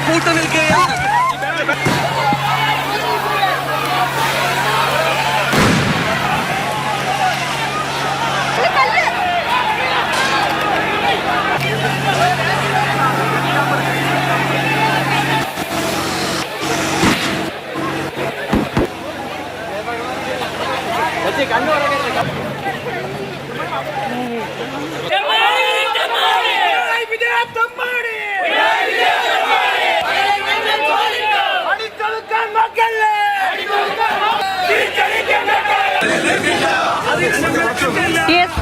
കൂട്ടു നിൽക്കുകയാണ്.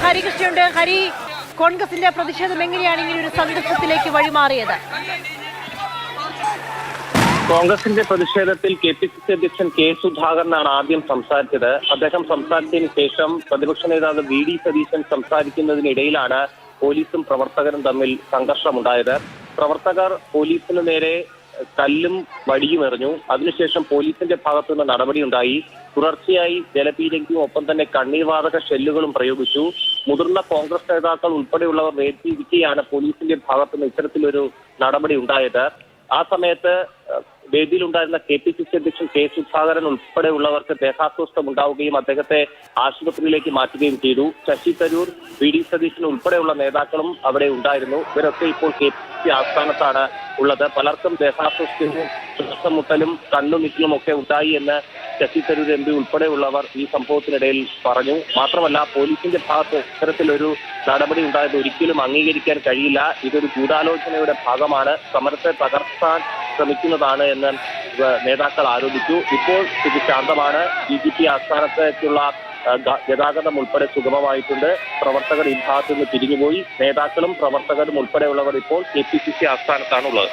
ഹരികൃഷ്ണയുണ്ട്. ഹരി, കോൺഗ്രസിന്റെ പ്രതിഷേധം എങ്ങനെയാണ് ഇങ്ങനെ ഒരു സംഘർഷത്തിലേക്ക് വഴിമാറിയത്? കോൺഗ്രസിന്റെ പ്രതിഷേധത്തിൽ KPCC അധ്യക്ഷൻ കെ സുധാകരനാണ് ആദ്യം സംസാരിച്ചത്. അദ്ദേഹം സംസാരിച്ചതിന് ശേഷം പ്രതിപക്ഷ നേതാവ് VD സതീശൻ സംസാരിക്കുന്നതിനിടയിലാണ് പോലീസും പ്രവർത്തകരും തമ്മിൽ സംഘർഷമുണ്ടായത്. പ്രവർത്തകർ പോലീസിന് നേരെ കല്ലും വടിയും എറിഞ്ഞു. അതിനുശേഷം പോലീസിന്റെ ഭാഗത്തുനിന്ന് നടപടിയുണ്ടായി. തുടർച്ചയായി ജലപീരങ്കിയും ഒപ്പം തന്നെ കണ്ണീർവാതക ഷെല്ലുകളും പ്രയോഗിച്ചു. മുതിർന്ന കോൺഗ്രസ് നേതാക്കൾ ഉൾപ്പെടെയുള്ളവർ വേദിയിരിക്കെയാണ് പോലീസിന്റെ ഭാഗത്തുനിന്ന് ഇത്തരത്തിലൊരു നടപടി ഉണ്ടായത്. ആ സമയത്ത് വേദിയിലുണ്ടായിരുന്ന KPCC അധ്യക്ഷൻ കെ സുധാകരൻ ഉൾപ്പെടെയുള്ളവർക്ക് ദേഹാസ്വസ്ഥം ഉണ്ടാവുകയും അദ്ദേഹത്തെ ആശുപത്രിയിലേക്ക് മാറ്റുകയും ചെയ്തു. ശശി തരൂർ, VD സതീശൻ ഉൾപ്പെടെയുള്ള നേതാക്കളും അവിടെ ഉണ്ടായിരുന്നു. ഇവരൊക്കെ ഇപ്പോൾ KPCC ആസ്ഥാനത്താണ് ഉള്ളത്. പലർക്കും ദേഹാസ്വസ്ഥവും ശ്വാസം മുട്ടലും കണ്ണുമിറ്റലും ഒക്കെ ഉണ്ടായി എന്ന് ശശി തരൂർ MP ഉൾപ്പെടെയുള്ളവർ ഈ സംഭവത്തിനിടയിൽ പറഞ്ഞു. മാത്രമല്ല, പോലീസിന്റെ ഭാഗത്ത് ഇത്തരത്തിലൊരു നടപടി ഉണ്ടായത് ഒരിക്കലും അംഗീകരിക്കാൻ കഴിയില്ല. ഇതൊരു ഗൂഢാലോചനയുടെ ഭാഗമാണ്, സമരത്തെ തകർക്കാൻ ശ്രമിക്കുന്നതാണ് എന്ന് നേതാക്കൾ ആരോപിച്ചു. ഇപ്പോൾ സ്ഥിതി ശാന്തമാണ്. DGP ആസ്ഥാനത്തേക്കുള്ള ഗതാഗതം ഉൾപ്പെടെ സുഗമമായിട്ടുണ്ട്. പ്രവർത്തകർ ഈ ഭാഗത്ത് നിന്ന് പിരിഞ്ഞുപോയി. നേതാക്കളും പ്രവർത്തകരും ഉൾപ്പെടെയുള്ളവർ ഇപ്പോൾ KPCC ആസ്ഥാനത്താണുള്ളത്.